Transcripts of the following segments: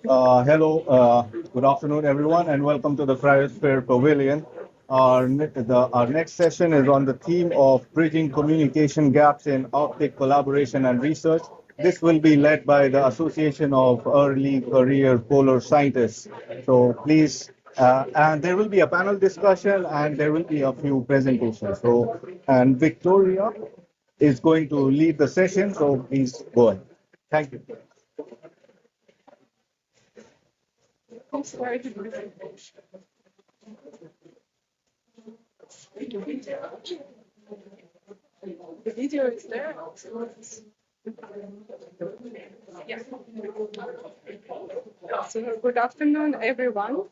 Good afternoon, everyone, and welcome to the Cryosphere Pavilion. Our next session is on the theme of bridging communication gaps in Arctic collaboration and research. This will be led by the Association of Early Career Polar Scientists. So please, and there will be a panel discussion and there will be a few presentations. And Victoria is going to lead the session, so please go ahead. Thank you. The video is there. Yeah. So good afternoon, everyone.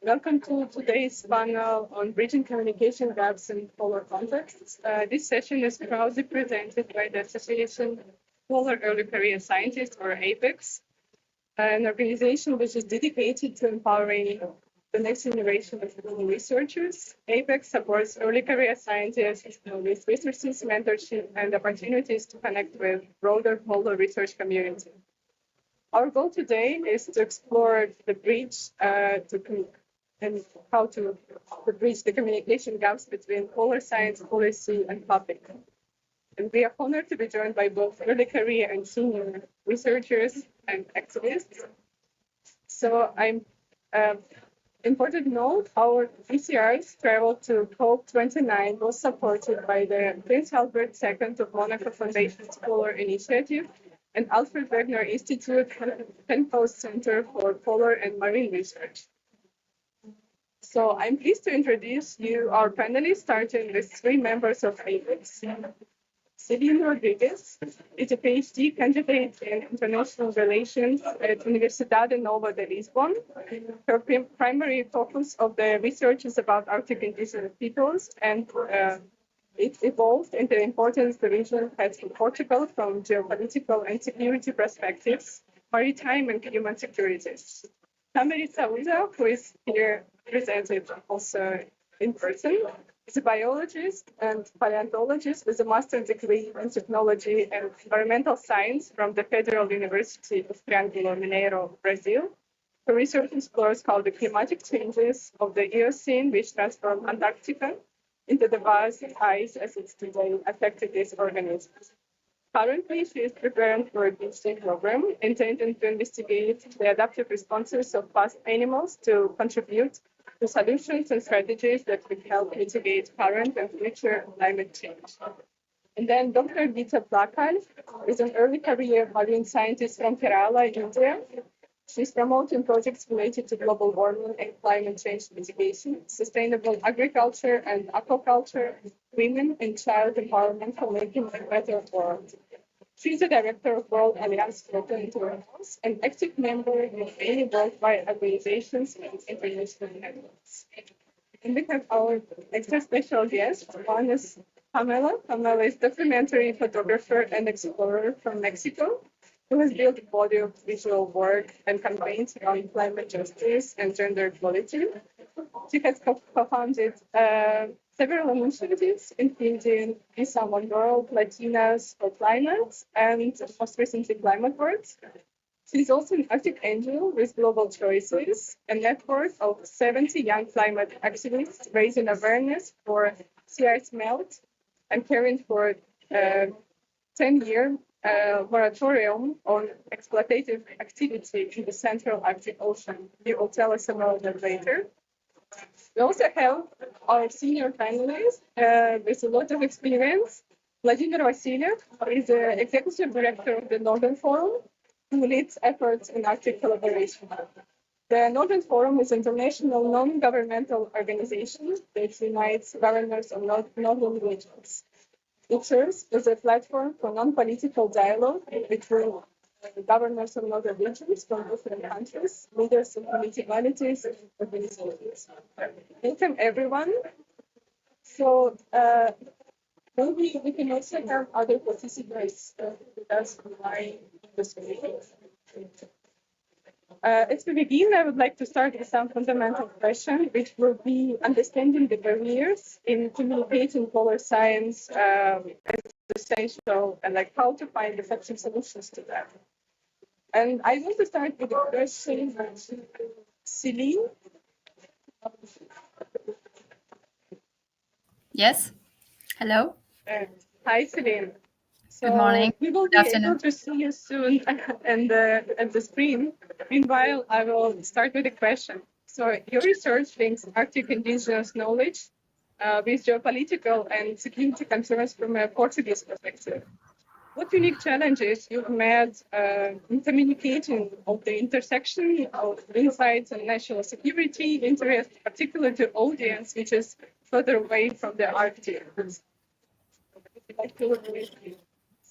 Welcome to today's panel on bridging communication gaps in polar contexts. This session is proudly presented by the Association of Polar Early Career Scientists, or APECS, an organization which is dedicated to empowering the next generation of polar researchers. APECS supports early career scientists with resources, mentorship, and opportunities to connect with broader polar research community. Our goal today is to explore the bridge and how to bridge the communication gaps between polar science, policy, and public. And we are honored to be joined by both early career and senior researchers and activists. So important note, our VCRs travel to COP29 was supported by the Prince Albert II of Monaco Foundation's Polar Initiative and Alfred Wegener Institute Penn-Post Center for Polar and Marine Research. So I'm pleased to introduce you our panelists, starting with three members of APECS. Celine Rodriguez is a PhD candidate in international relations at Universidade Nova de Lisbon. Her primary focus of the research is about Arctic indigenous peoples, and it evolved into the importance the region has for Portugal from geopolitical and security perspectives, maritime and human security. Tamiri Sauda, who is here presented also in person, is a biologist and paleontologist with a master's degree in technology and environmental science from the Federal University of Triângulo Mineiro, Brazil. Her research explores how the climatic changes of the Eocene, which transformed Antarctica into the vast ice as it's today, affected these organisms. Currently, she is preparing for a PhD program intended to investigate the adaptive responses of past animals to contribute to solutions and strategies that could help mitigate current and future climate change. And then Dr. Gita Plakal is an early career marine scientist from Kerala, India. She's promoting projects related to global warming and climate change mitigation, sustainable agriculture and aquaculture, women and child empowerment for making a better world. She's the director of World Alliance for Internationals and active member in many worldwide organizations and international networks. And we have our extra special guest. One is Pamela. Pamela is documentary photographer and explorer from Mexico, who has built a body of visual work and campaigns around climate justice and gender equality. She has co-founded several initiatives, including Visa One World, Latinas for Climate, and most recently Climate Words. She's also an Arctic Angel with Global Choices, a network of 70 young climate activists raising awareness for sea ice melt and caring for a 10-year moratorium on exploitative activity in the Central Arctic Ocean. You will tell us about that later. We also have our senior panelist with a lot of experience, Vladimir Vasilyev, who is the executive director of the Northern Forum, who leads efforts in Arctic collaboration. The Northern Forum is an international non-governmental organization that unites governors of northern regions. It serves as a platform for non-political dialogue between the governors of northern regions from different countries, leaders of municipalities, and organizations. Welcome, everyone. So maybe we can also have other participants with us online this week. As we begin, I would like to start with some fundamental questions, which will be understanding the barriers in communicating polar science as essential, and like how to find effective solutions to that. And I want to start with a question from Celine. Yes. Hello. Hi, Celine. Good morning. So we will Good be able afternoon. to see you soon at the screen. Meanwhile, I will start with a question. So your research links Arctic indigenous knowledge with geopolitical and security concerns from a Portuguese perspective. What unique challenges you've met in communicating of the intersection of insights and national security interest, particularly to audience which is further away from the Arctic? Would you like to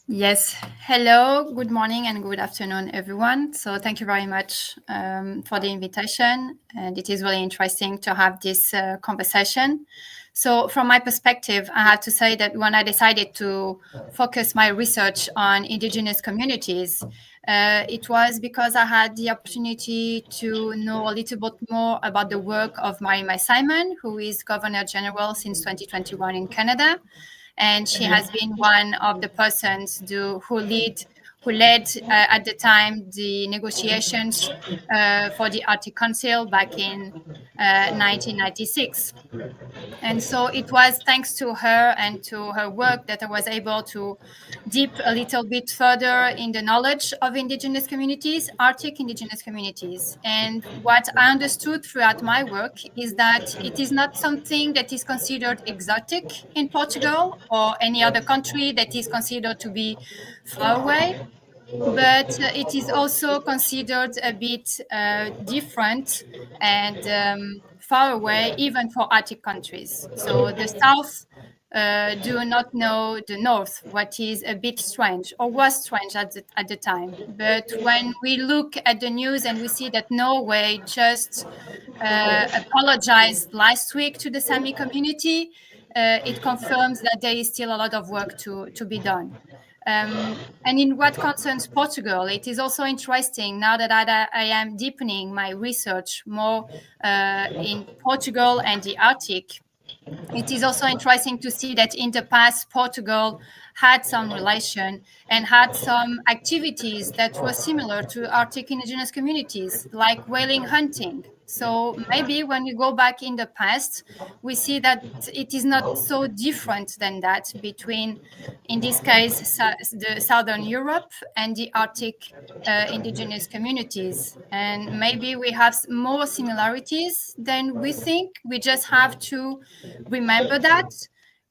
Yes. Hello. Good morning and good afternoon, everyone. So thank you very much for the invitation, and it is really interesting to have this conversation. So from my perspective, I have to say that when I decided to focus my research on indigenous communities, it was because I had the opportunity to know a little bit more about the work of Mary Simon, who is Governor General since 2021 in Canada, and she has been one of the persons who led at the time the negotiations for the Arctic Council back in 1996. And so it was thanks to her and to her work that I was able to dip a little bit further in the knowledge of indigenous communities, Arctic indigenous communities. And what I understood throughout my work is that it is not something that is considered exotic in Portugal or any other country that is considered to be far away, but it is also considered a bit different and far away, even for Arctic countries. So the South do not know the North, what is a bit strange or was strange at the time. But when we look at the news and we see that Norway just apologized last week to the Sami community, it confirms that there is still a lot of work to be done. And in what concerns Portugal, it is also interesting now that I am deepening my research more in Portugal and the Arctic. It is also interesting to see that in the past, Portugal had some relation and had some activities that were similar to Arctic indigenous communities, like whaling hunting. So maybe when you go back in the past, we see that it is not so different than that between, in this case, the Southern Europe and the Arctic indigenous communities. And maybe we have more similarities than we think. We just have to remember that.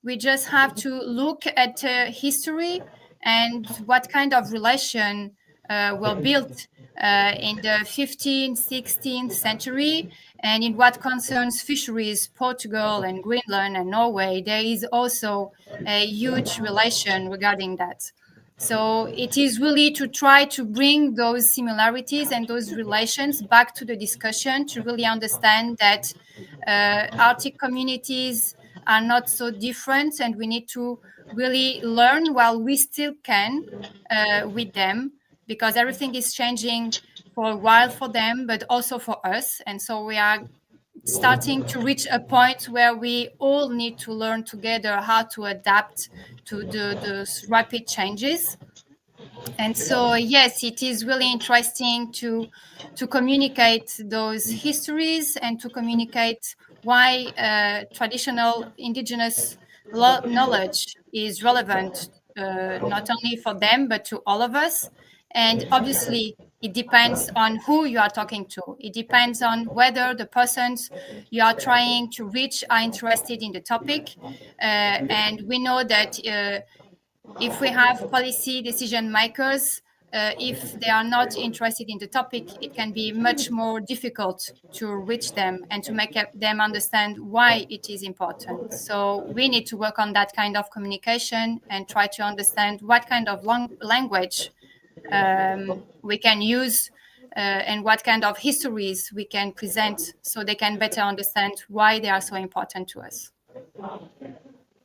We just have to look at history and what kind of relation were built in the 15th, 16th century. And in what concerns fisheries, Portugal and Greenland and Norway, there is also a huge relation regarding that. So it is really to try to bring those similarities and those relations back to the discussion to really understand that Arctic communities are not so different, and we need to really learn while we still can with them, because everything is changing for a while for them, but also for us. And so we are starting to reach a point where we all need to learn together how to adapt to those rapid changes. And so, yes, it is really interesting to communicate those histories and to communicate why traditional indigenous knowledge is relevant, not only for them, but to all of us. And obviously, it depends on who you are talking to. It depends on whether the persons you are trying to reach are interested in the topic. And we know that if we have policy decision makers, if they are not interested in the topic, it can be much more difficult to reach them and to make them understand why it is important. So we need to work on that kind of communication and try to understand what kind of language we can use and what kind of histories we can present so they can better understand why they are so important to us.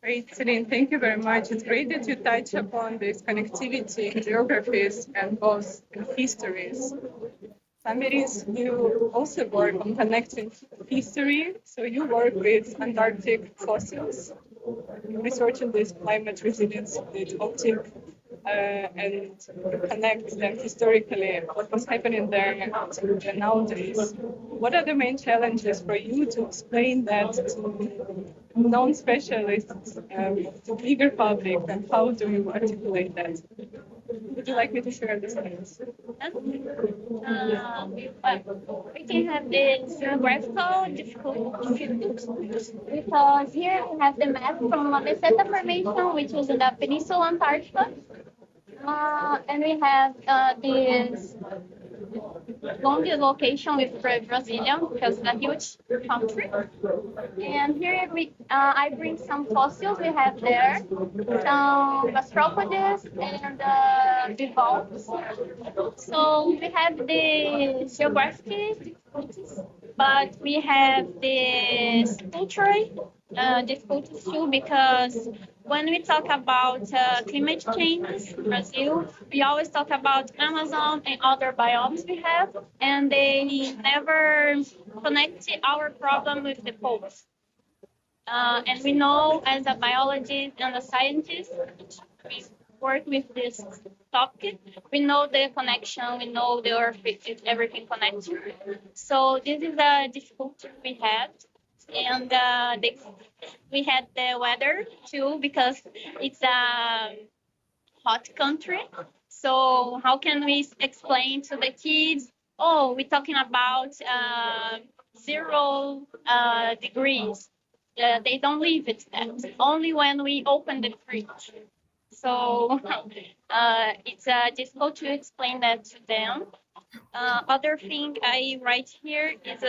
Great, Celine, thank you very much. It's great that you touch upon this connectivity in geographies and both in histories. Samiris, you also work on connecting history. So you work with Antarctic fossils, researching this climate resilience with optic and connect them historically, what was happening there nowadays. What are the main challenges for you to explain that to non-specialists, to bigger public, and how do you articulate that? Would you like me to share this? We can have the geographical difficulties because here we have the map from La Meseta Formation, which is in the Peninsula Antarctica, and we have this long location with Brazilian because it's a huge country. And here I bring some fossils we have there, some gastropods and bivalves. So we have the geographic difficulties, but we have the cultural difficulties too because when we talk about climate change in Brazil, we always talk about Amazon and other biomes we have, and they never connect our problem with the poles. And we know as a biologist and a scientist, we work with this topic. We know the connection, we know the earth is everything connected. So this is a difficulty we had. And we had the weather too because it's a hot country. So how can we explain to the kids? Oh, we're talking about 0 degrees. They don't leave it that. Only when we open the fridge. So it's difficult to explain that to them. Other thing I write here is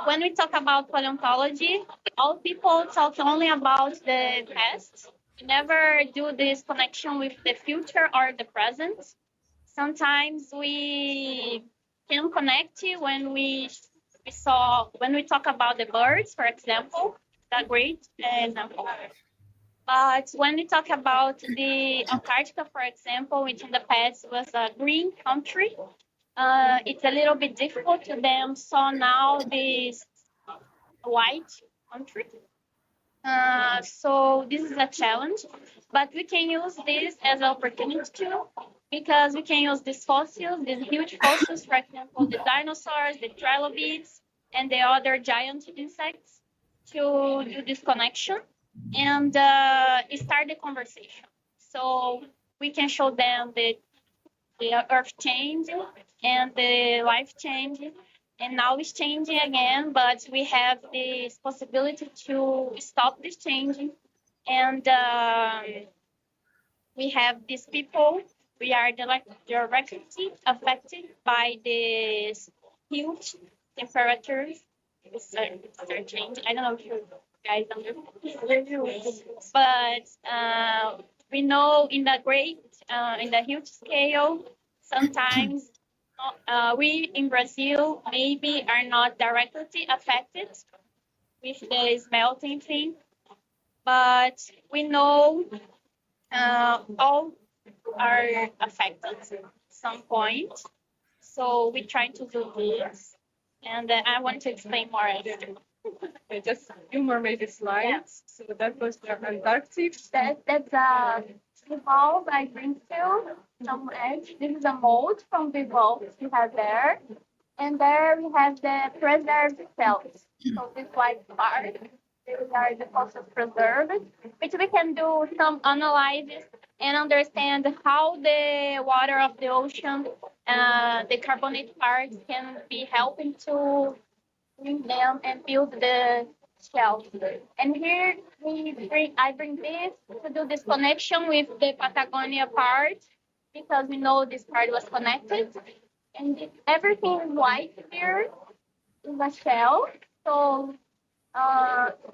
when we talk about paleontology, all people talk only about the past. We never do this connection with the future or the present. Sometimes we can connect when we talk about the birds, for example, that's great example. But when we talk about the Antarctica, for example, which in the past was a green country, it's a little bit difficult to them. So now this white country. So this is a challenge, but we can use this as an opportunity too, because we can use these fossils, these huge fossils, for example, the dinosaurs, the trilobites, and the other giant insects to do this connection and start the conversation. So we can show them the earth changing and the life changing, and now it's changing again, but we have this possibility to stop this changing. And we have these people, we are directly affected by these huge temperatures. It's changing. I don't know if you guys understand. But we know in the huge scale, sometimes we in Brazil maybe are not directly affected with the smelting thing, but we know all are affected at some point. So we try to do this, and I want to explain more after. Okay, just a few more maybe slides. Yeah. So that was the Antarctic. That's a bivalve I bring to some edge. This is a mold from bivalves we have there. And there we have the preserved cells. So this white part, these are the fossils preserved, which we can do some analysis and understand how the water of the ocean, the carbonate parts can be helping to bring them and build the shells. And here I bring this to do this connection with the Patagonia part because we know this part was connected. And everything is white here in the shell. So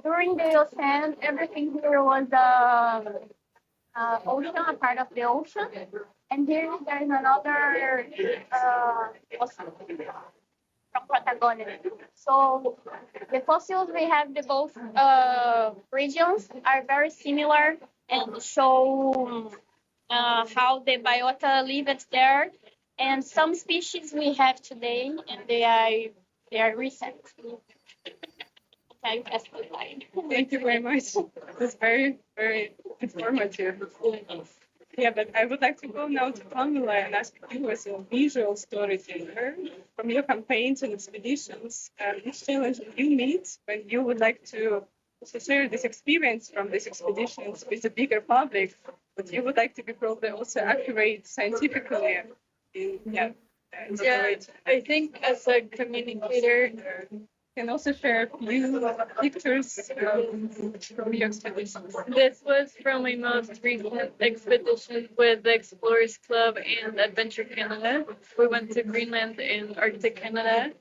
during the ocean, everything here was ocean, a part of the ocean. And here there is another fossil from Patagonia. So the fossils we have, the both regions are very similar and show how the biota lived there. And some species we have today, and they are recent. time specified. Thank you very much. It was very, very informative. Yeah, but I would like to go now to Pamela and ask you, as a visual storyteller, from your campaigns and expeditions, which challenge do you meet when you would like to share this experience from these expeditions with the bigger public, but you would like to be probably also accurate scientifically in, yeah. Yeah, I think as a communicator, Can also share a few pictures from your expeditions. this was from my most recent expedition with the Explorers Club and Adventure Canada. We went to Greenland and Arctic Canada,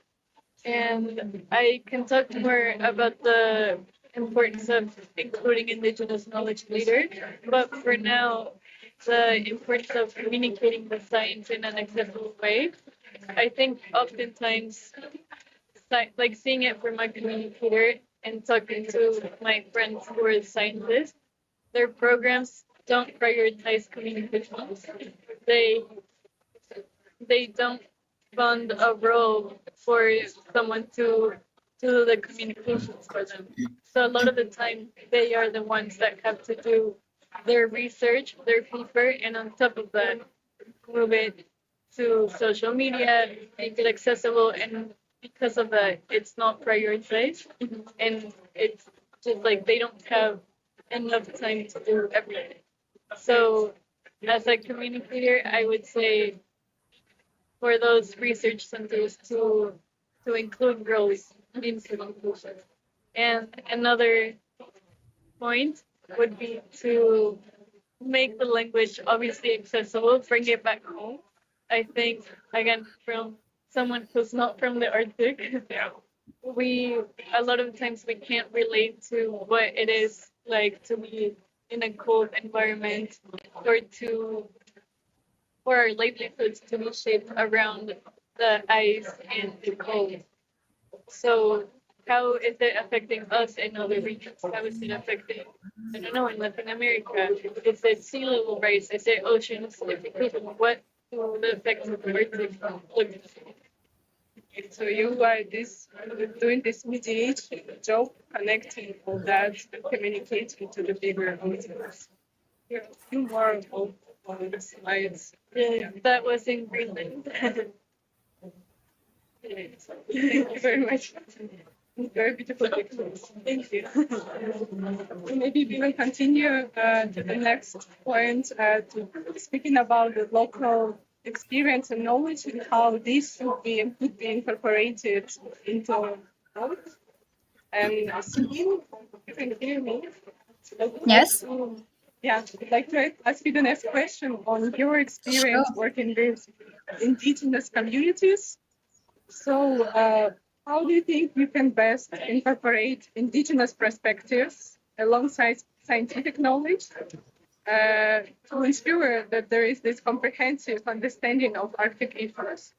and I can talk more about the importance of including Indigenous knowledge later. But for now, the importance of communicating the science in an accessible way. I think oftentimes, like seeing it from my communicator and talking to my friends who are scientists, their programs don't prioritize communications. They they don't fund a role for someone to do the communications for them. So a lot of the time, they are the ones that have to do their research, their paper, and on top of that, move it to social media, make it accessible, and because of that, it's not prioritized, and it's just like they don't have enough time to do everything. So, as a communicator, I would say for those research centers to include girls in communication. And another point would be to make the language obviously accessible, bring it back home. I think, again, from someone who's not from the Arctic, we a lot of times we can't relate to what it is like to be in a cold environment or to for our livelihoods to be shaped around the ice and the cold. So how is it affecting us in other regions? How is it affecting, I don't know, in Latin America? Is it sea level rise? Is it ocean acidification? What do the effects of the Arctic look like? So you are doing this mediation job, connecting all that and communicating to the bigger audience. Here are a few more of the slides. Yeah, that was in Greenland. Thank you very much. Very beautiful pictures. Thank you. Maybe we will continue to the next point, to speaking about the local experience and knowledge and how this should be and could be incorporated into knowledge. And Celine, you can hear me. Yes. Yeah, I'd like to ask you the next question on your experience working with indigenous communities. So, how do you think you can best incorporate indigenous perspectives alongside scientific knowledge to ensure that there is this comprehensive understanding of Arctic issues?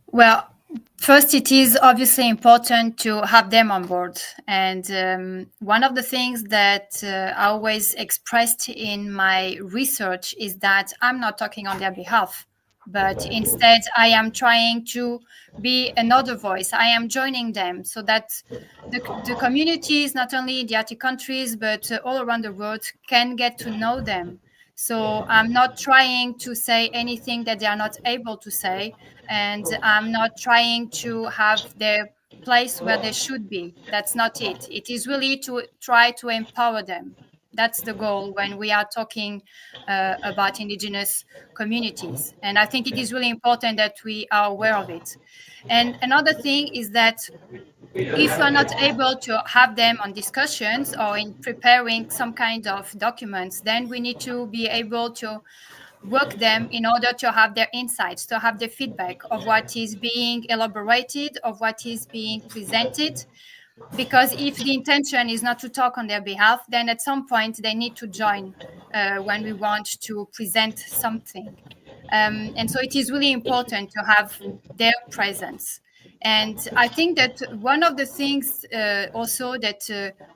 Well, first, it is obviously important to have them on board. And one of the things that I always expressed in my research is that I'm not talking on their behalf, but instead I am trying to be another voice. I am joining them so that the communities, not only in the Arctic countries, but all around the world, can get to know them. So I'm not trying to say anything that they are not able to say, and I'm not trying to have their place where they should be. That's not it. It is really to try to empower them. That's the goal when we are talking about indigenous communities. And I think it is really important that we are aware of it. And another thing is that if we are not able to have them on discussions or in preparing some kind of documents, then we need to be able to work them in order to have their insights, to have the feedback of what is being elaborated, of what is being presented. Because if the intention is not to talk on their behalf, then at some point they need to join when we want to present something. And so it is really important to have their presence. And I think that one of the things also that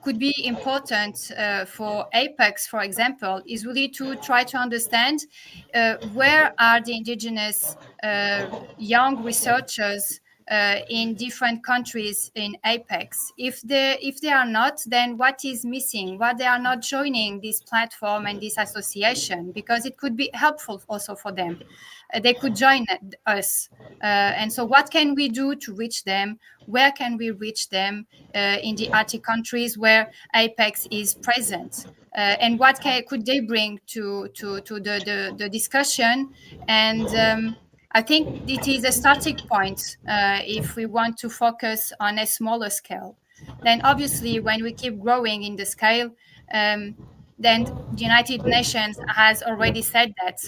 could be important for APECS, for example, is really to try to understand where are the indigenous young researchers in different countries in APECS. If they are not, then what is missing? Why they are not joining this platform and this association? Because it could be helpful also for them. They could join us. And so what can we do to reach them? Where can we reach them in the Arctic countries where APECS is present? And what could they bring to the discussion? And I think it is a starting point if we want to focus on a smaller scale. Then obviously when we keep growing in the scale, then the United Nations has already said that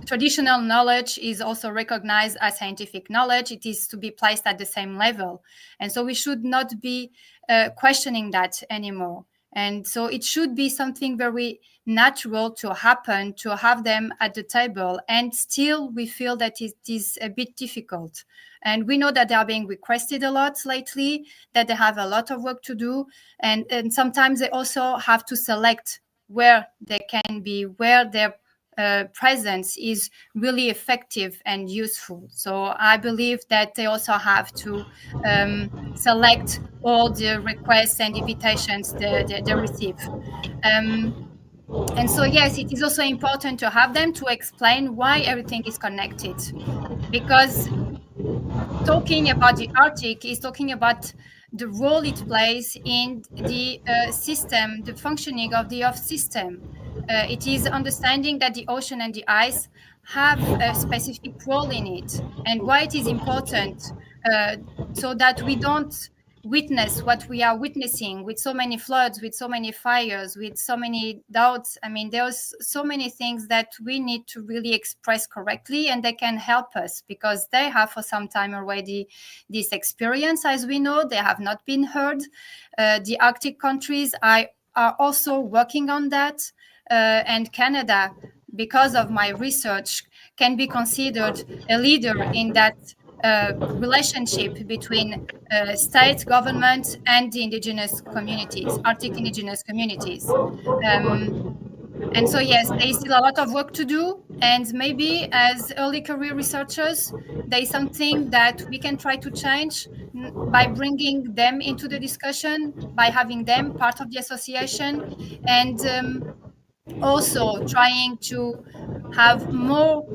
traditional knowledge is also recognized as scientific knowledge. It is to be placed at the same level. And so we should not be questioning that anymore. And so it should be something very natural to happen, to have them at the table. And still, we feel that it is a bit difficult. And we know that they are being requested a lot lately, that they have a lot of work to do. And sometimes they also have to select where they can be, where their presence is really effective and useful. So I believe that they also have to select all the requests and invitations they receive. And so, yes, it is also important to have them to explain why everything is connected, because talking about the Arctic is talking about the role it plays in the system, the functioning of the Earth system. It is understanding that the ocean and the ice have a specific role in it, and why it is important, so that we don't witness what we are witnessing with so many floods, with so many fires, with so many doubts. I mean, there's so many things that we need to really express correctly, and they can help us because they have for some time already this experience. As we know, they have not been heard. The Arctic countries are also working on that, and Canada, because of my research, can be considered a leader in that relationship between state government and the indigenous communities, Arctic indigenous communities. And so, yes, there is still a lot of work to do. And maybe as early career researchers, there is something that we can try to change by bringing them into the discussion, by having them part of the association, and also trying to have more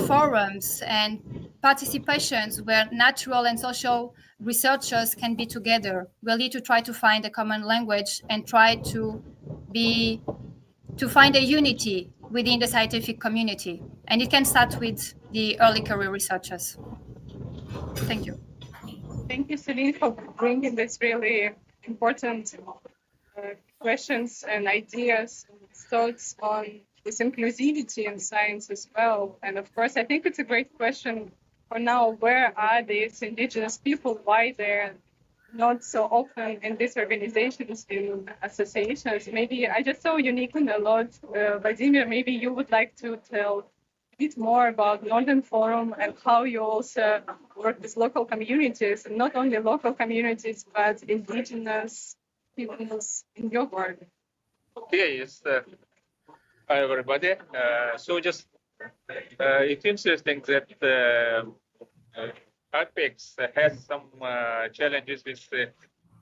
forums and participations where natural and social researchers can be together, really to try to find a common language and try to find a unity within the scientific community. And it can start with the early career researchers. Thank you. Thank you, Celine, for bringing this really important questions and ideas and thoughts on this inclusivity in science as well. And of course, I think it's a great question for now. Where are these indigenous people? Why they're not so often in these organizations, in associations? Maybe I just saw uniquely a lot. Vladimir, maybe you would like to tell a bit more about Northern Forum and how you also work with local communities, and not only local communities, but indigenous peoples in your work. Okay, yes. Hi, everybody. It's interesting that APECS has some challenges with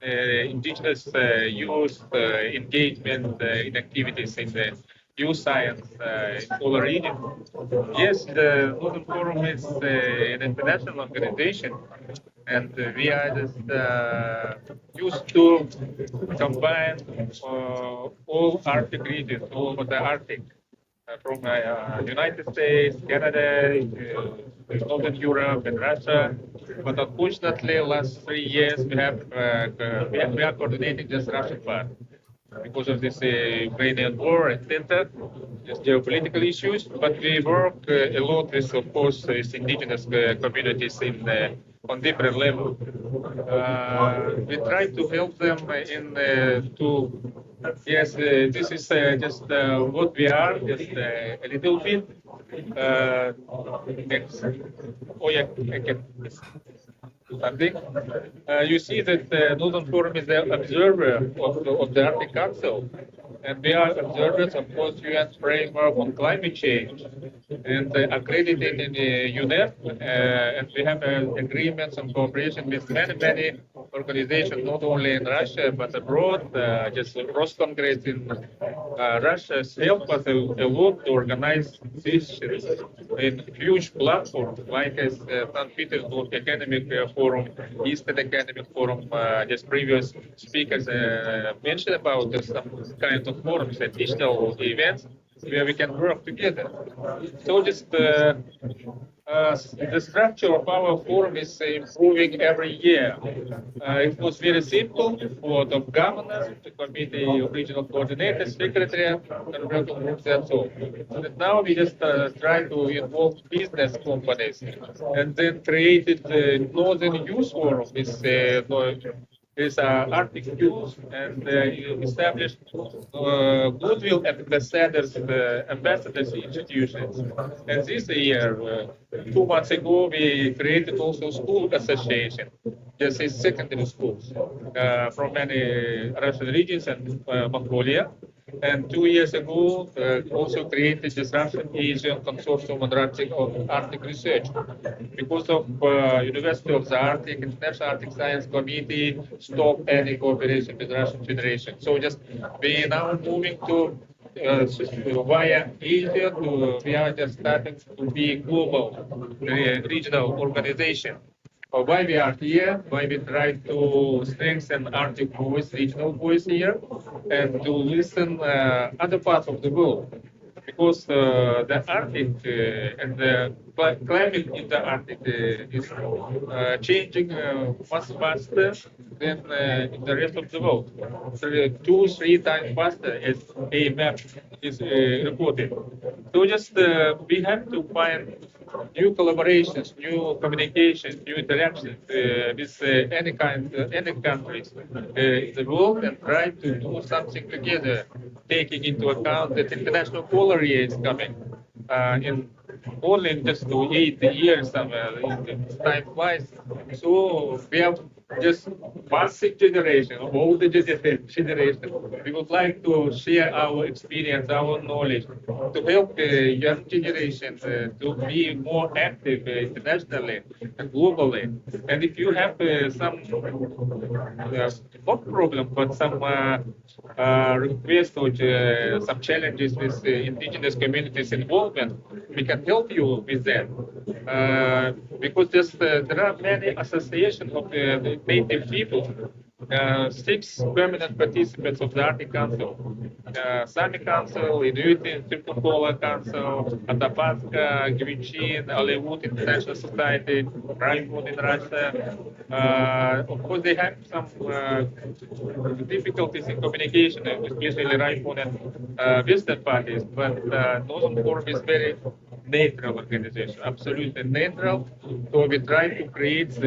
indigenous youth engagement in activities in the youth science in all region. Yes, the Northern Forum is an international organization, and we are just used to combine all Arctic regions, all over the Arctic, from United States, Canada, Northern Europe, and Russia. But unfortunately, last 3 years we are coordinating just Russian part because of this Ukrainian war, etc. Just geopolitical issues. But we work a lot with, of course, with indigenous communities on different levels. We try to help them in yes, this is just what we are, just a little bit. Oh yeah, I can do something. You see that Northern Forum is the observer of the Arctic Council, and we are observers of course UN framework on climate change. and accredited in UNEP, and we have agreements and cooperation with many organizations, not only in Russia but abroad. Just Roscongress in Russia helped us a lot to organize this in huge platforms like as St. Petersburg Academic Forum, Eastern Academic Forum. Just previous speakers mentioned about some kind of forums, additional events where we can work together. So just the structure of our forum is improving every year. It was very simple for the governors, the committee of regional coordinators, secretary, and working groups, that's all. So that now we just try to involve business companies, and then created the Northern Youth Forum with Arctic Youth, and established goodwill ambassadors institutions. And this year, 2 months ago, we created also school association, just in secondary schools from many Russian regions and Mongolia. And 2 years ago, also created this Russian Asian Consortium on Arctic Research. Because of University of the Arctic, International Arctic Science Committee stopped any cooperation with Russian Federation. So just we now moving to via Asia we are just starting to be global regional organization. Why we are here, why we try to strengthen Arctic voice, regional voice here, and to listen other parts of the world. Because the Arctic and the climate in the Arctic is changing much faster than in the rest of the world. So, 2-3 times faster as AMAP is reported. So just we have to find new collaborations, new communications, new interactions with any countries in the world, and try to do something together, taking into account that international polar year is coming in only in just 8 years somewhere. Time flies. So we have just passing generation, older generation. We would like to share our experience, our knowledge, to help the young generation to be more active internationally and globally. And if you have some not problem, but some requests or some challenges with indigenous communities involvement, we can help you with that. Because just there are many associations of the native people. 6 permanent participants of the Arctic Council, Sami Council, Inuit Triple Council, Atapasca, Gwich'in, Aleut International Society, Raipur in Russia. Of course, they have some difficulties in communication, especially Raipur and Western parties, but Northern Forum is very neutral organization, absolutely neutral. So we try to create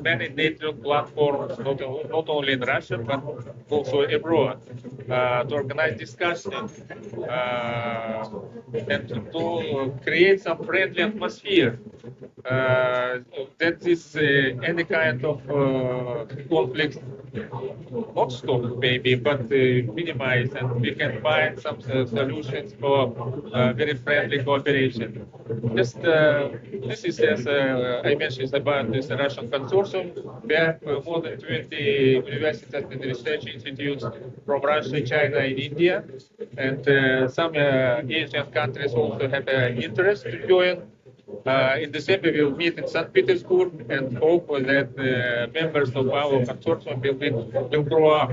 many neutral platforms, not only in Russia, but also abroad, to organize discussions and to create some friendly atmosphere. That is any kind of conflict not stop maybe, but minimize, and we can find some solutions for very friendly cooperation. Just this is, as I mentioned, about this Russian consortium. We have more than 20 universities and research institutes from Russia, China, and India, and some Asian countries also have interest to join. In December, we will meet in St. Petersburg and hope that members of our consortium will grow up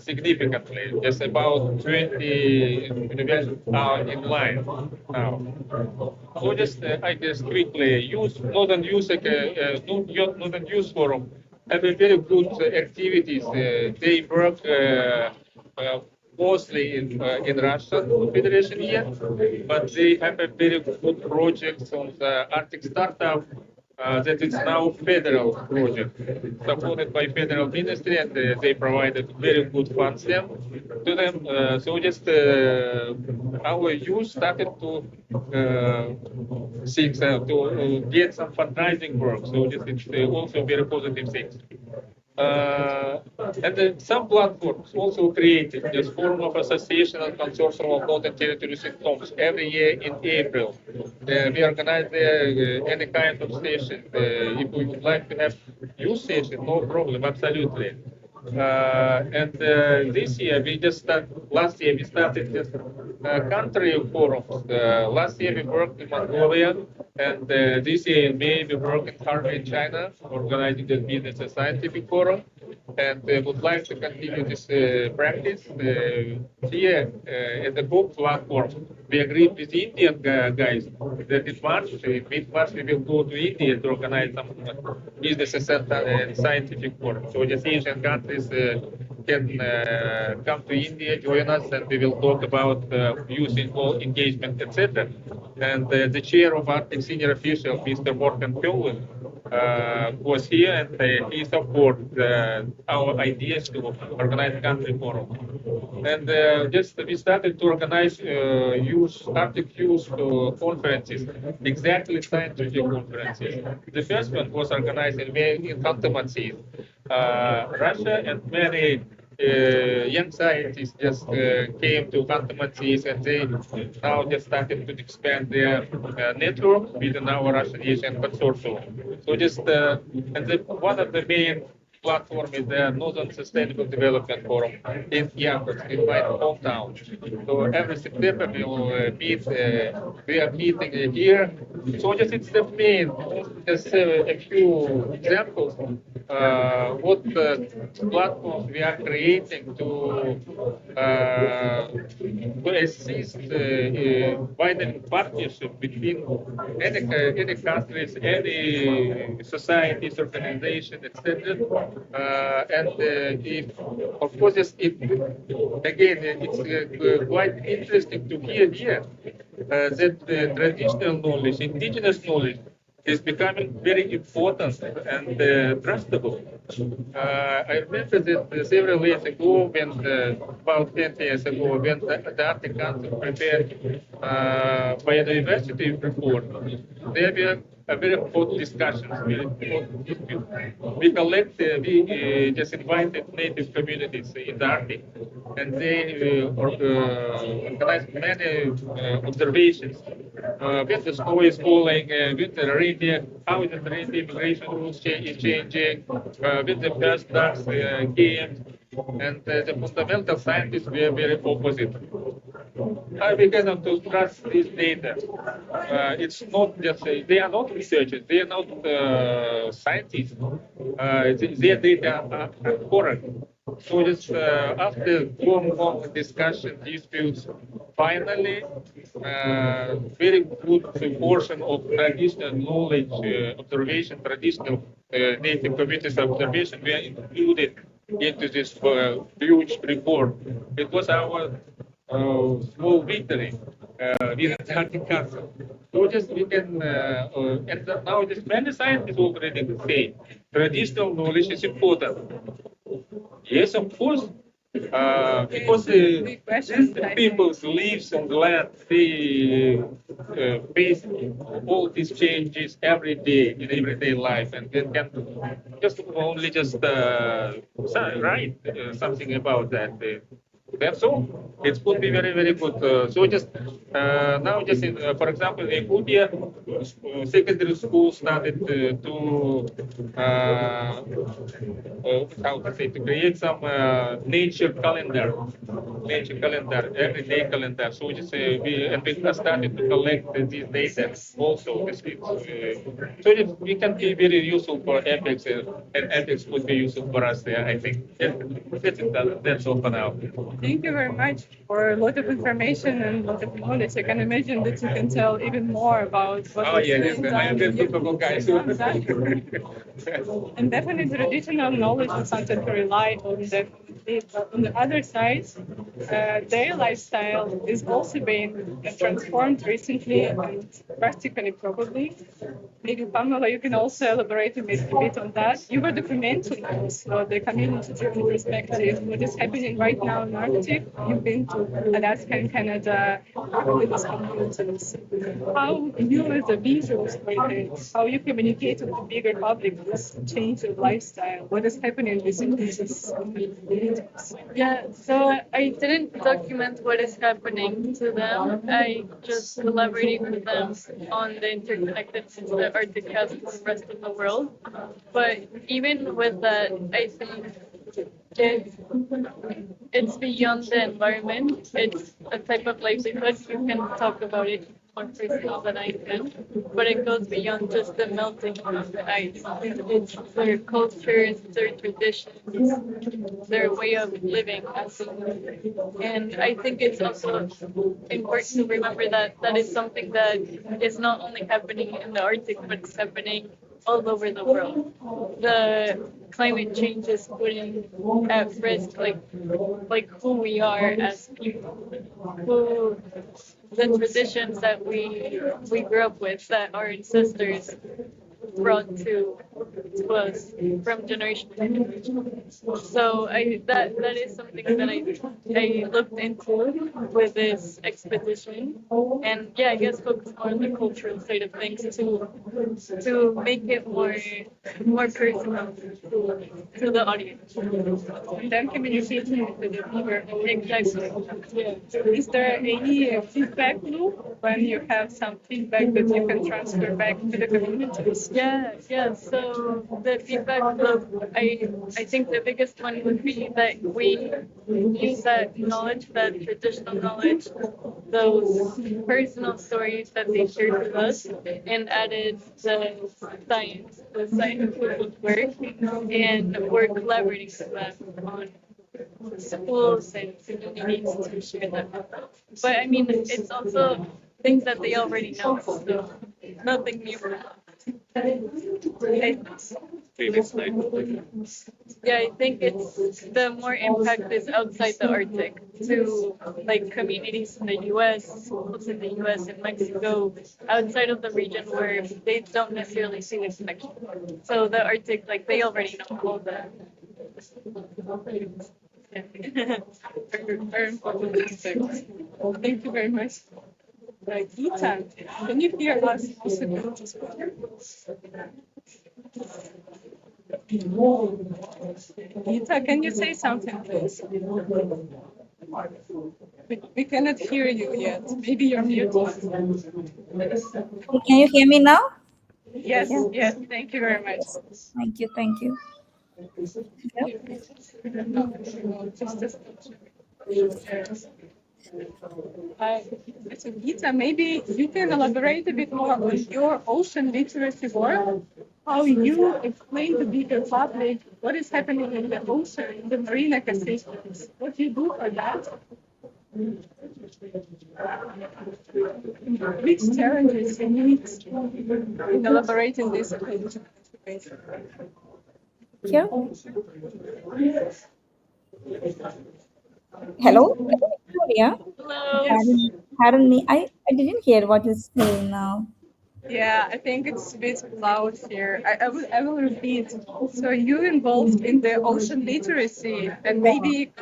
significantly. Just about 20 universities are in line now. So just I just quickly use Northern Youth Forum have a very good activities. They work mostly in Russian Federation yet, but they have a very good project on the Arctic startup that is now federal project, supported by federal ministry, and they provided very good funds to them. So just our youth started to to get some fundraising work. So this is also very positive things. And then some platforms also created this form of association and consortium of northern territories in TOMS every year in April. We organize there any kind of station. If we would like to have youth station, no problem, absolutely. And this year we just started, last year we started just country forums. Last year we worked in Mongolia, and this year in May we worked in Harvard, China, organizing the business and scientific forum. And would like to continue this practice here at the book platform. We agreed with Indian guys that in March, mid-March, we will go to India to organize some business and scientific forum. So the Asian countries can come to India, join us, and we will talk about youth engagement, etc. And the chair of Arctic senior official, Mr. Morgan Pilwin, was here, and he supported our ideas to organize country forum. And just we started to organize Arctic youth conferences, exactly scientific conferences. The first one was organized in Khanty-Mansi. Russia and many young scientists just came to Khanty-Mansi, and they now just started to expand their network within our Russian Asian consortium. So just one of the main platform is the Northern Sustainable Development Forum in Yakutsk, in my hometown. So every September we will meet. We are meeting here. So just it's the main, just a few examples. What platforms we are creating to assist widening partnership between any countries, any societies, organizations, etc. And if, of course, again, it's quite interesting to hear here that traditional knowledge, indigenous knowledge, is becoming very important and trustable. I remember that several years ago, when about 10 years ago, when the Arctic Council prepared biodiversity report, there were a very hot discussions. We just invited native communities in the Arctic, and they organized many observations. When the snow is falling, with the reindeer, how is the reindeer migration routes changing, with the first ducks came, and the fundamental scientists were very opposite. I began to trust this data. It's not just, they are not researchers, they are not scientists. Their data are correct. So just after long discussion, disputes, finally, very good portion of traditional knowledge, observation, traditional native communities observation were included into this huge report. It was our small victory with the Arctic Council. So just we can, and now just many scientists already say traditional knowledge is important. Yes, of course. Because the people who live on the land, they face all these changes every day in everyday life, and they can just only just write something about that. That's all. It could be very, very good. So just now, just in, for example, in India, secondary school started to how to say, to create some nature calendar, everyday calendar. So just we started to collect these data also. So we can be very useful for APECS, and APECS would be useful for us. I think that's all for now. Thank you very much for a lot of information and a lot of knowledge. I can imagine that you can tell even more about what I am the typical guy. And definitely traditional knowledge is something to rely on that on the other side, their lifestyle is also being transformed recently and drastically, probably. Maybe Pamela, you can also elaborate a bit on that. You were documenting also the community-driven perspective, what is happening right now in Arctic. You've been to Alaska and Canada, working with these communities. How you as a visual storyteller, how you communicate with the bigger public this change of lifestyle, what is happening within these communities? Yeah, so I didn't document what is happening to them. I just collaborated with them on the interconnectedness that Arctic has to the rest of the world. But even with that, I think it's, it's beyond the environment. It's a type of livelihood. You can talk about it more personal than I can, but it goes beyond just the melting of the ice. It's their cultures, their traditions, their way of living as a and I think it's also important to remember that that is something that is not only happening in the Arctic, but it's happening all over the world. The climate change is putting at risk like who we are as people, who the traditions that we grew up with, that our ancestors brought to us from generation to generation. So that is something that I looked into with this expedition, and yeah, I guess focus more on the cultural side of things to make it more personal to the audience. And then communicating with the viewer. Exactly. Yeah. Is there any feedback loop when you have some feedback that you can transfer back to the communities? Yeah. So the feedback loop, I think the biggest one would be that we use that knowledge, that traditional knowledge, those personal stories that they shared with us, and added the scientific work, and we're collaborating with them on schools and communities to share that with them. But I mean, it's also things that they already know, so nothing new. Previous slide. Yeah, I think it's the more impact is outside the Arctic to like communities in the US, schools in the US and Mexico, outside of the region where they don't necessarily see this connection. So the Arctic, like they already know all that. Very important aspect. Thank you very much. Gita, can you hear us? Gita, can you say something, please? We cannot hear you yet. Maybe you're muted. Can you hear me now? Yes, yes. Thank you very much. Thank you. Thank you. So Gita, maybe you can elaborate a bit more on your ocean literacy work, how you explain to the bigger public what is happening in the ocean, in the marine ecosystems, what you do for that. Which challenges you meet in elaborating this information? Here. Hello, Victoria. Hello. Pardon me. I didn't hear what you saying now. Yeah, I think it's a bit loud here. I will repeat. So you involved in the ocean literacy, and maybe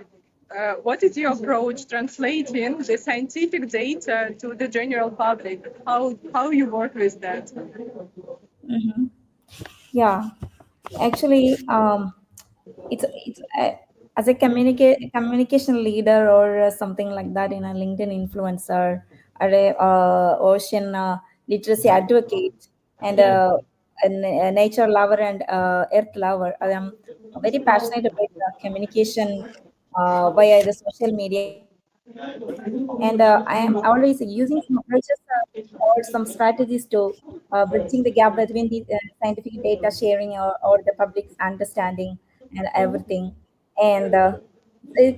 what is your approach translating the scientific data to the general public? How you work with that? Mm-hmm. Yeah, actually, it's as a communication leader or something like that in a LinkedIn influencer or a ocean literacy advocate and a nature lover and earth lover. I am very passionate about communication via the social media, and I am always using some approaches or some strategies to bridging the gap between the scientific data sharing or the public's understanding and everything, and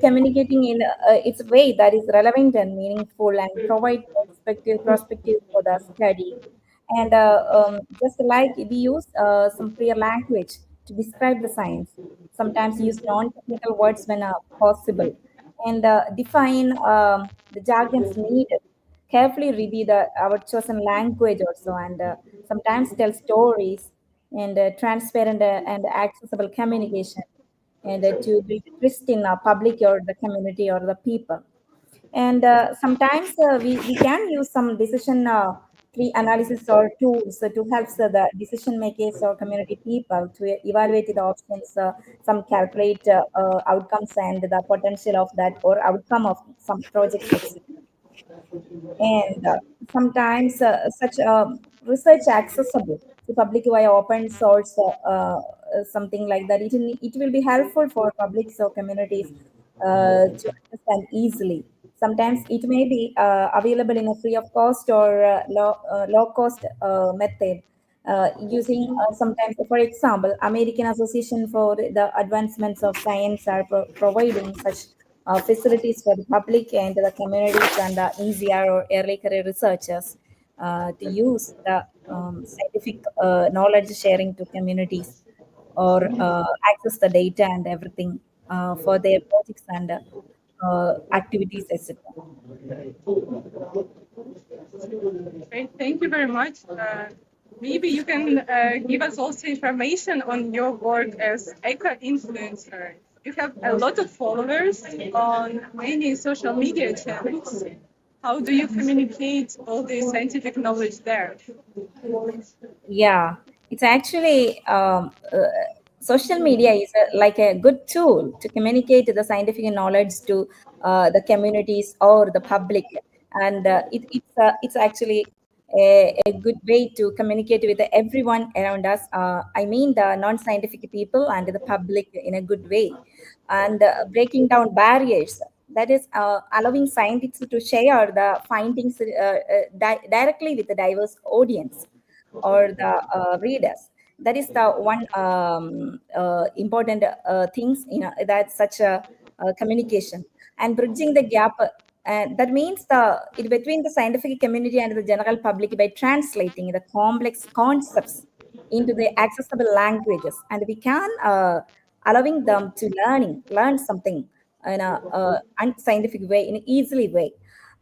communicating in its way that is relevant and meaningful and provide perspective for the study. And just like we use some clear language to describe the science. Sometimes use non-technical words when possible, and define the jargons needed. Carefully review our chosen language also, and sometimes tell stories and transparent and accessible communication, and to build trust in public or the community or the people. And sometimes we can use some decision tree analysis or tools to help the decision makers or community people to evaluate the options, some calculate outcomes and the potential of that or outcome of some projects, etc. And sometimes such research accessible to public via open source, something like that. It will be helpful for publics or communities to understand easily. Sometimes it may be available in a free of cost or low cost method, using sometimes, for example, American Association for the Advancements of Science are providing such facilities for the public and the communities and the easier or early career researchers to use the scientific knowledge sharing to communities or access the data and everything for their projects and activities, etc. Great, thank you very much. Maybe you can give us also information on your work as eco-influencer. You have a lot of followers on many social media channels. How do you communicate all the scientific knowledge there? Yeah, it's actually social media is like a good tool to communicate the scientific knowledge to the communities or the public, and it's actually a good way to communicate with everyone around us. I mean the non-scientific people and the public in a good way, and breaking down barriers. That is allowing scientists to share the findings directly with the diverse audience or the readers. That is the one important things in that such a communication and bridging the gap. That means between the scientific community and the general public by translating the complex concepts into the accessible languages, and we can allowing them to learn something in a unscientific way, in an easily way.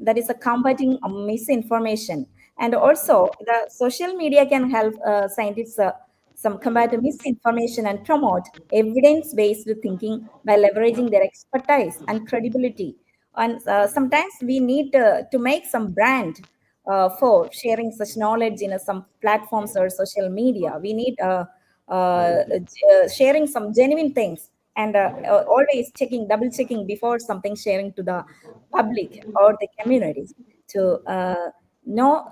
That is a combating misinformation. And also the social media can help scientists some combat misinformation and promote evidence-based thinking by leveraging their expertise and credibility. And sometimes we need to make some brand for sharing such knowledge in some platforms or social media. We need sharing some genuine things, and always double checking before something sharing to the public or the communities to know.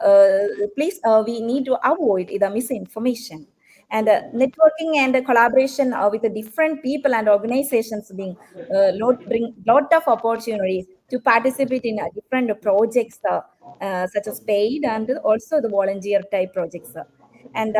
Please, we need to avoid the misinformation, and networking and collaboration with the different people and organizations being bring lot of opportunities to participate in different projects, such as paid and also the volunteer type projects. And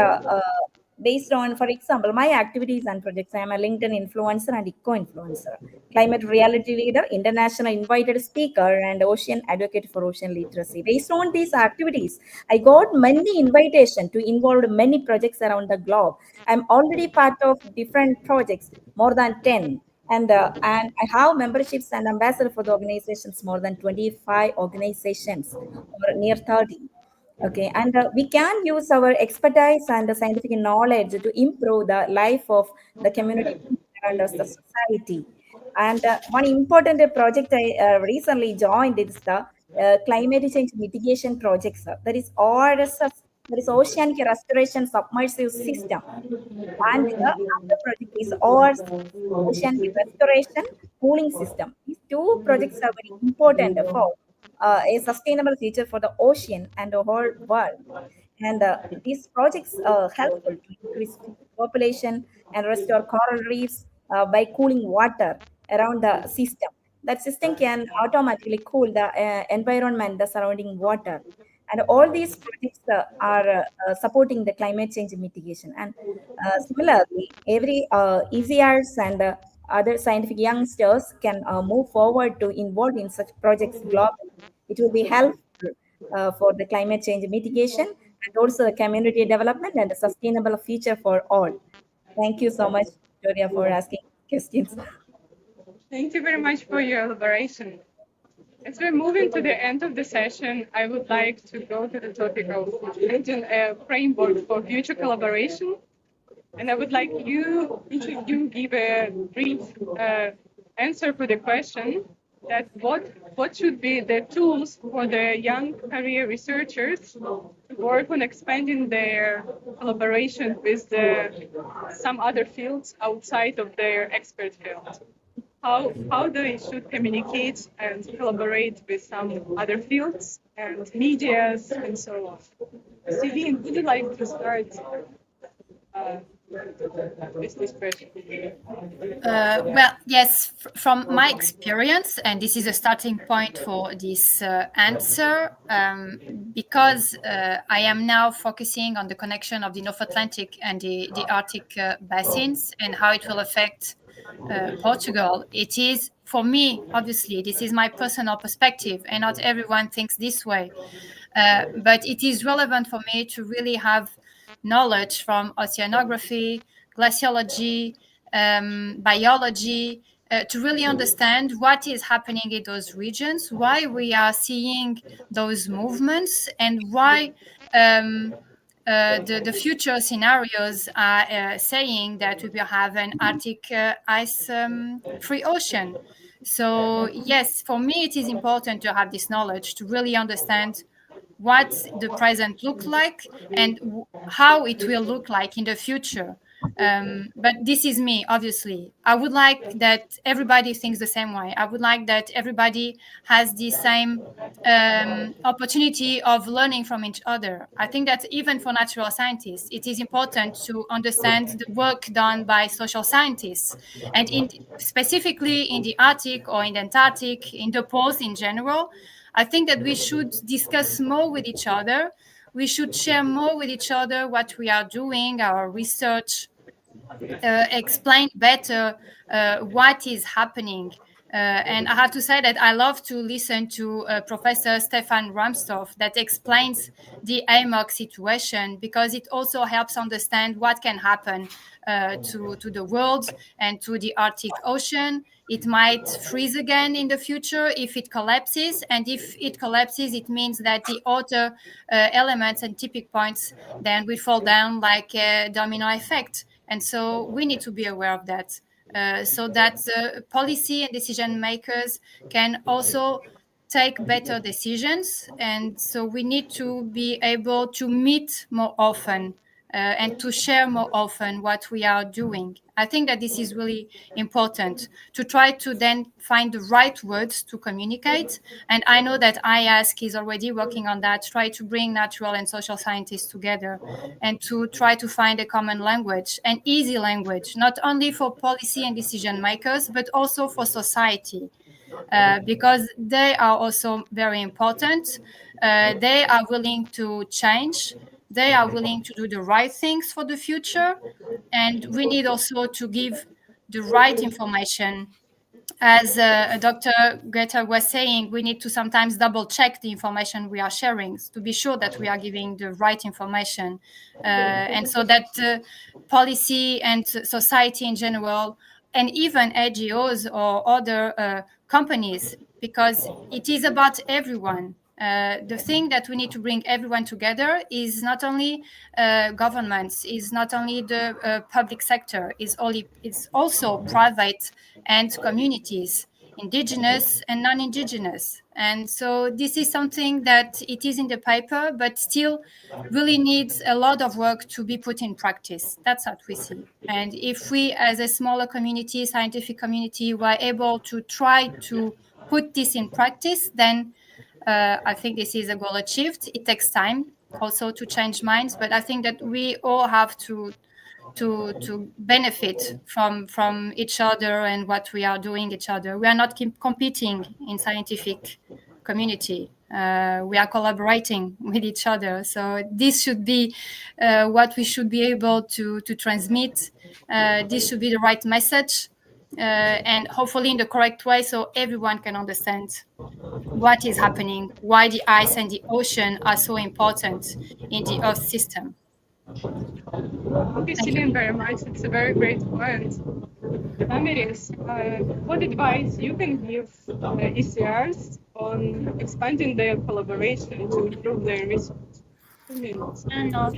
based on, for example, my activities and projects, I am a LinkedIn influencer and eco-influencer, climate reality leader, international invited speaker, and ocean advocate for ocean literacy. Based on these activities, I got many invitation to involve many projects around the globe. I'm already part of different projects, more than 10. And I have memberships and ambassador for the organizations, more than 25 organizations, or near 30. Okay, and we can use our expertise and the scientific knowledge to improve the life of the community around us, the society. And one important project I recently joined is the climate change mitigation projects. That is ORSS, that is Oceanic Restoration Submersive System. And the other project is Oceanic Restoration Cooling System. These two projects are very important for a sustainable future for the ocean and the whole world. And these projects are helpful to increase fish population and restore coral reefs by cooling water around the system. That system can automatically cool the environment, the surrounding water. And all these projects are supporting the climate change mitigation. And similarly, every ECRs and other scientific youngsters can move forward to involve in such projects globally. It will be helpful for the climate change mitigation and also the community development and a sustainable future for all. Thank you so much, Victoria, for asking questions. Thank you very much for your elaboration. As we're moving to the end of the session, I would like to go to the topic of building a framework for future collaboration. And I would like each of you, give a brief answer for the question that what should be the tools for the young career researchers to work on expanding their collaboration with some other fields outside of their expert field. How they should communicate and collaborate with some other fields and medias and so on. Celine, would you like to start with this question? Well, yes, from my experience, and this is a starting point for this answer, because I am now focusing on the connection of the North Atlantic and the Arctic basins and how it will affect Portugal. It is, for me, obviously, this is my personal perspective, and not everyone thinks this way. But it is relevant for me to really have knowledge from oceanography, glaciology, biology, to really understand what is happening in those regions, why we are seeing those movements, and why the future scenarios are saying that we will have an Arctic ice free ocean. So, yes, for me, it is important to have this knowledge to really understand what the present look like and how it will look like in the future. But this is me, obviously. I would like that everybody thinks the same way. I would like that everybody has the same opportunity of learning from each other. I think that even for natural scientists, it is important to understand the work done by social scientists. And specifically in the Arctic or in the Antarctic, in the poles in general, I think that we should discuss more with each other. We should share more with each other what we are doing, our research, explain better what is happening. And I have to say that I love to listen to Professor Stefan Ramstorff that explains the AMOC situation, because it also helps understand what can happen to the world and to the Arctic Ocean. It might freeze again in the future if it collapses. And if it collapses, it means that the other elements and tipping points then will fall down like a domino effect. And so we need to be aware of that, so that policy and decision makers can also take better decisions. And so we need to be able to meet more often and to share more often what we are doing. I think that this is really important to try to then find the right words to communicate. And I know that IASC is already working on that, try to bring natural and social scientists together and to try to find a common language, an easy language, not only for policy and decision makers, but also for society. Because they are also very important. They are willing to change. They are willing to do the right things for the future. And we need also to give the right information. As Dr. Greta was saying, we need to sometimes double check the information we are sharing to be sure that we are giving the right information. And so that policy and society in general, and even NGOs or other companies, because it is about everyone. The thing that we need to bring everyone together is not only governments, is not only the public sector, it's also private and communities, indigenous and non-indigenous. And so this is something that it is in the paper, but still really needs a lot of work to be put in practice. That's what we see. And if we, as a smaller community, scientific community, were able to try to put this in practice, then I think this is a goal achieved. It takes time also to change minds, but I think that we all have to benefit from each other and what we are doing each other. We are not competing in scientific community. We are collaborating with each other. So this should be what we should be able to transmit. This should be the right message, and hopefully in the correct way, so everyone can understand what is happening, why the ice and the ocean are so important in the Earth system. Thank you, Celine, very much. It's a very great point. Families, what advice you can give ECRs on expanding their collaboration to improve their research? 2 minutes. No,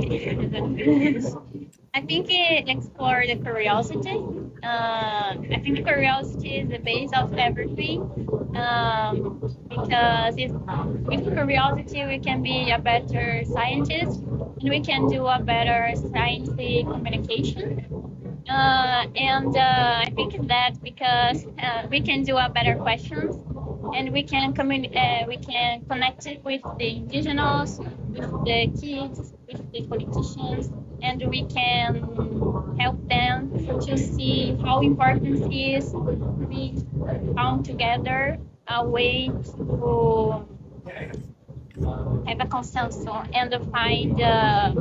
I think explore the curiosity. I think curiosity is the base of everything. Because with curiosity we can be a better scientist and we can do a better scientific communication. I think that because we can do a better questions and we can connect it with the indigenous, with the kids, with the politicians, and we can help them to see how important it is we found together a way to have a consensus and to find a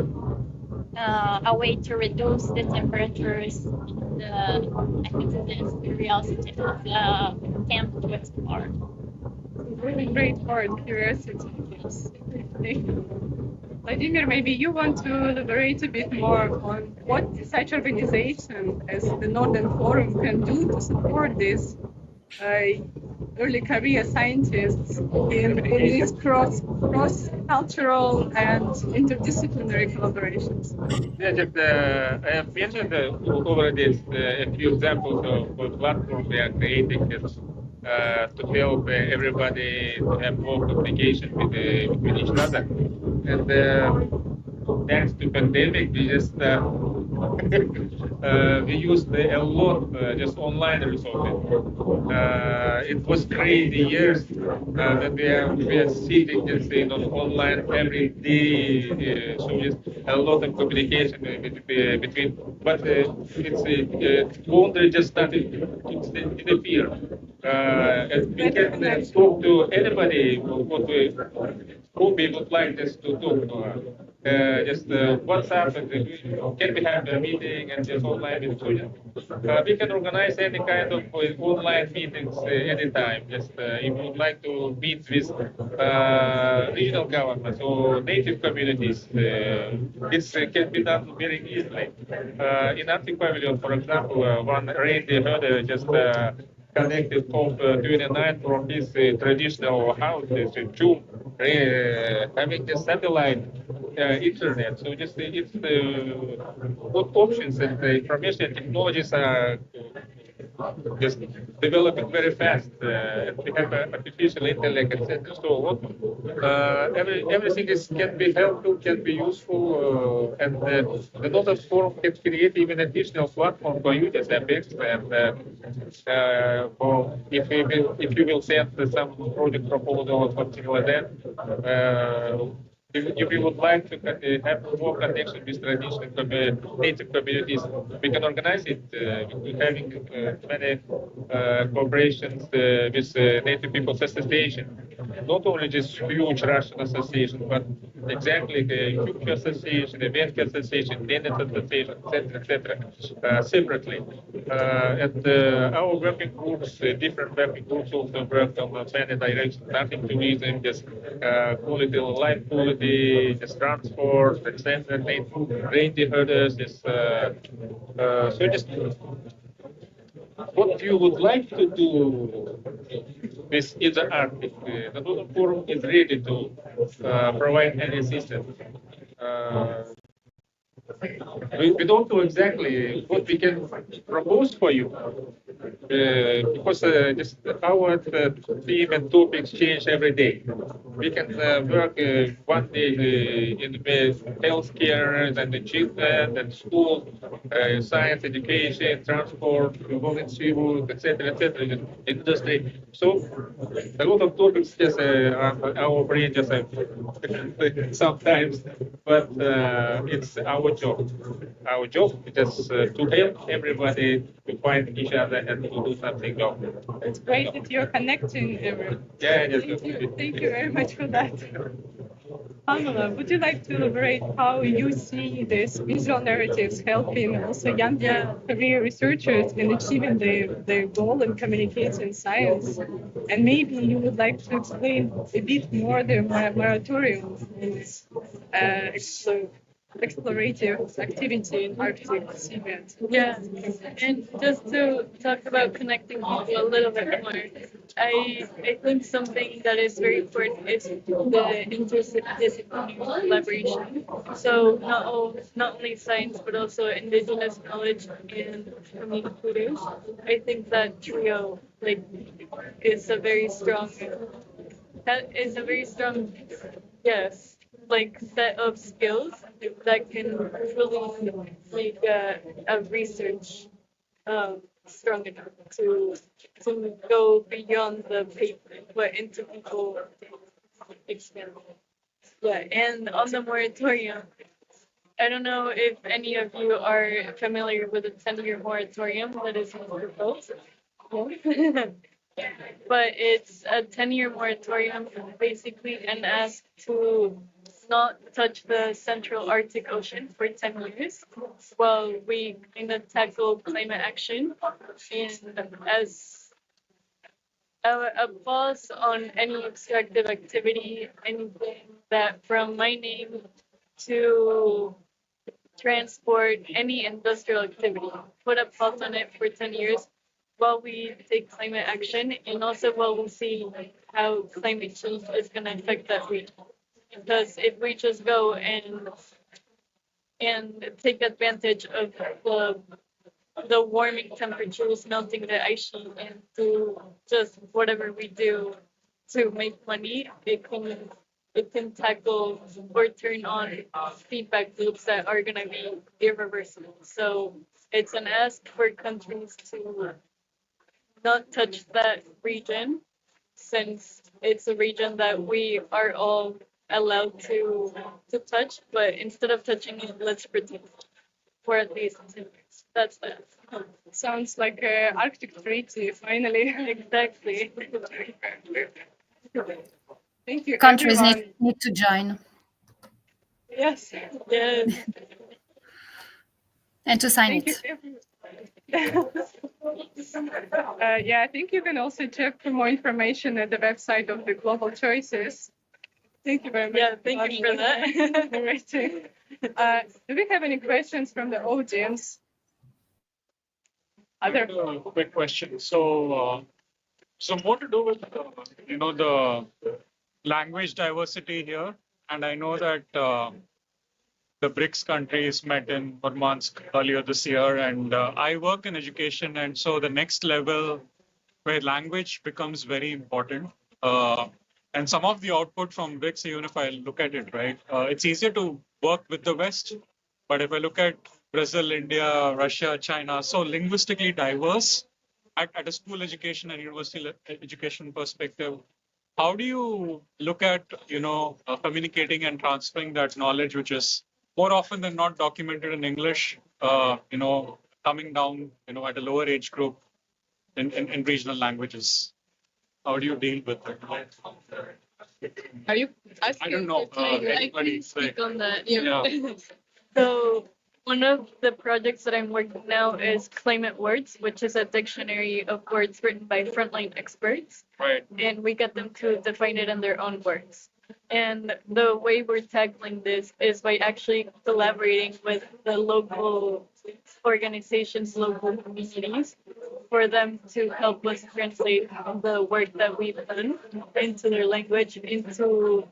way to reduce the temperatures. I think that's curiosity of the camp to explore. Really great word, curiosity. Yes. Thank you. Vladimir, maybe you want to elaborate a bit more on what such organization as the Northern Forum can do to support these early career scientists in these cross-cultural and interdisciplinary collaborations. Yeah, just, I have mentioned already a few examples of platforms we are creating to help everybody to have more communication with each other. And thanks to pandemic, we just we used a lot just online resources. It was crazy years that we are sitting just online every day. So just a lot of communication between, but it's only just started to disappear. And we can talk to anybody who we would like just to talk to. Just WhatsApp, and can we have a meeting and just online meeting? We can organize any kind of online meetings anytime. Just if you would like to meet with regional governments or native communities, it can be done very easily. In Arctic Pavilion, for example, one reindeer herder just connected COP29 from his traditional houses to having the satellite internet. So just it's what options and the information technologies are just developing very fast. We have artificial intellect, etc. So everything can be helpful, can be useful, and the Nota Forum can create even additional platform for you as APECS. And for if you will send some project proposal or something like that. If we would like to have more connection with traditional native communities, we can organize it. We're having many cooperations with Native People's Association. Not only just huge Russian association, but exactly the Future Association, the Venture Association, Danish Association, etc., separately. And our working groups, different working groups also work on many directions, starting to reason just quality of life, quality, just transport, etc., reindeer herders, so just what you would like to do with either Arctic. The Northern Forum is ready to provide any assistance. We don't know exactly what we can propose for you because just our theme and topics change every day. We can work one day in healthcare, then the children, then school, science, education, transport, volunteer work, etc., industry. So a lot of topics just our brain just sometimes, but it's our job. Our job is just to help everybody to find each other and to do something good. It's great that you're connecting everyone. Yeah, Thank you very much for that. Pamela, would you like to elaborate how you see these visual narratives helping also young career researchers in achieving their goal in communicating science? And maybe you would like to explain a bit more the moratorium is explode. explorative activity in Arctic seabed. Yeah, and just to talk about connecting people a little bit more, I think something that is very important is the interdisciplinary collaboration. So not only science but also indigenous knowledge and communicators. I think that trio is a very strong that is a very strong yes set of skills that can really make a research strong enough to go beyond the paper but into people experience. Yeah, and on the moratorium, I don't know if any of you are familiar with the 10-year moratorium that is proposed. Yeah. But it's a 10-year moratorium basically and ask to not touch the central Arctic Ocean for 10 years while we kind of tackle climate action and as a pause on any extractive activity, anything that from mining to transport, any industrial activity. Put a pause on it for 10 years while we take climate action and also while we see how climate change is going to affect that region. Because if we just go and take advantage of the warming temperatures, melting the ice sheet, and do just whatever we do to make money, it can tackle or turn on feedback loops that are going to be irreversible. So it's an ask for countries to not touch that region since it's a region that we are all allowed to touch, but instead of touching it, let's protect it for at least 10 years. That's that. Sounds like an Arctic treaty, finally. Exactly. Thank you, Countries everyone. need to join Yes. Yes. and to sign Thank you, it. everyone. Yeah, I think you can also check for more information at the website of the Global Choices. Thank you very much. Yeah, thank you for that. Do we have any questions from the audience? Other quick question. So more to do with the language diversity here, and I know that the BRICS countries met in Murmansk earlier this year, and I work in education, and so the next level where language becomes very important. And some of the output from BRICS, even if I look at it, right, it's easier to work with the West. But if I look at Brazil, India, Russia, China, so linguistically diverse at a school education and university education perspective, how do you look at, communicating and transferring that knowledge, which is more often than not documented in English, coming down, at a lower age group in regional languages? How do you deal with it? Are you asking? I don't know. I can speak on that. Yeah. So one of the projects that I'm working now is Climate Words, which is a dictionary of words written by frontline experts. Right. And we get them to define it in their own words. And the way we're tackling this is by actually collaborating with the local organizations, local communities, for them to help us translate the work that we've done into their language, into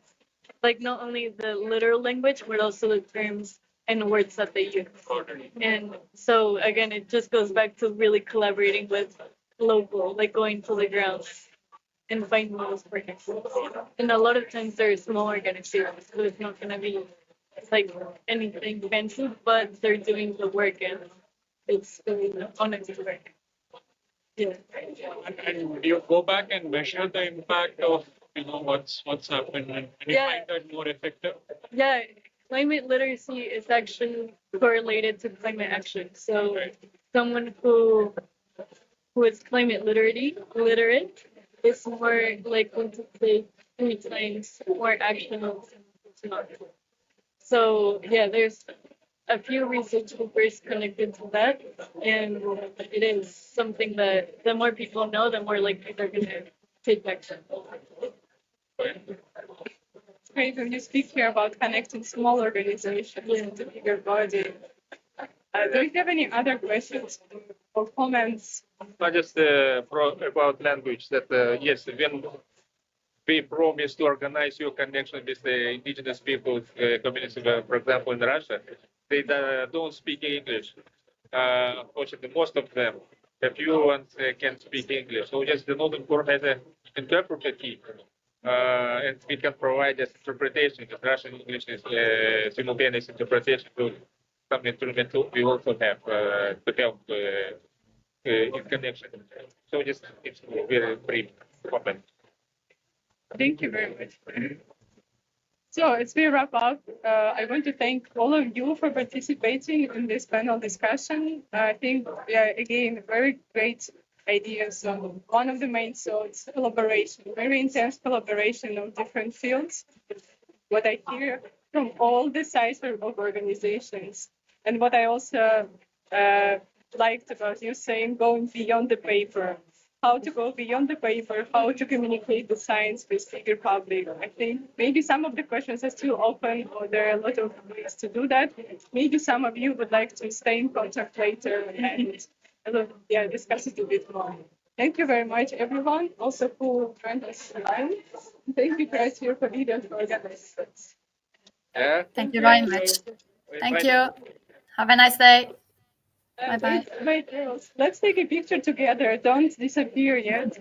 not only the literal language, but also the terms and words that they use. And so again, it just goes back to really collaborating with local, going to the ground and finding those projects. And a lot of times they're small organizations, so it's not going to be anything fancy, but they're doing the work and it's really honest work. Yeah. And do you go back and measure the impact of what's happened, and you find that more effective? Yeah, climate literacy is actually correlated to climate action. So someone who is climate literate is more likely to take 3 times more action. So yeah, there's a few research papers connected to that, and it is something that the more people know, the more likely they're going to take action. great when you speak here about connecting small organizations into bigger body. Do you have any other questions or comments? Just about language. That yes, when we promise to organize your connection with the indigenous people communities, for example, in Russia, they don't speak English. Unfortunately, most of them, a few ones can speak English. So just the Northern Core has an interpreter team, and we can provide this interpretation. The Russian English is simultaneous interpretation to some instrument we also have to help in connection. So just it's very brief comment. Thank you very much. So as we wrap up, I want to thank all of you for participating in this panel discussion. I think, again, very great ideas. So one of the main thoughts, collaboration, very intense collaboration of different fields. What I hear from all the sides of organizations, and what I also liked about you saying going beyond the paper, how to go beyond the paper, how to communicate the science with bigger public. I think maybe some of the questions are still open, or there are a lot of ways to do that. Maybe some of you would like to stay in contact later and discuss it a bit more. Thank you very much, everyone, also who joined us live. Thank you, guys, here for leaders for organizing. Yeah. Thank you very much. Thank you. Have a nice day. Bye-bye. Wait, girls, let's take a picture together. Don't disappear yet.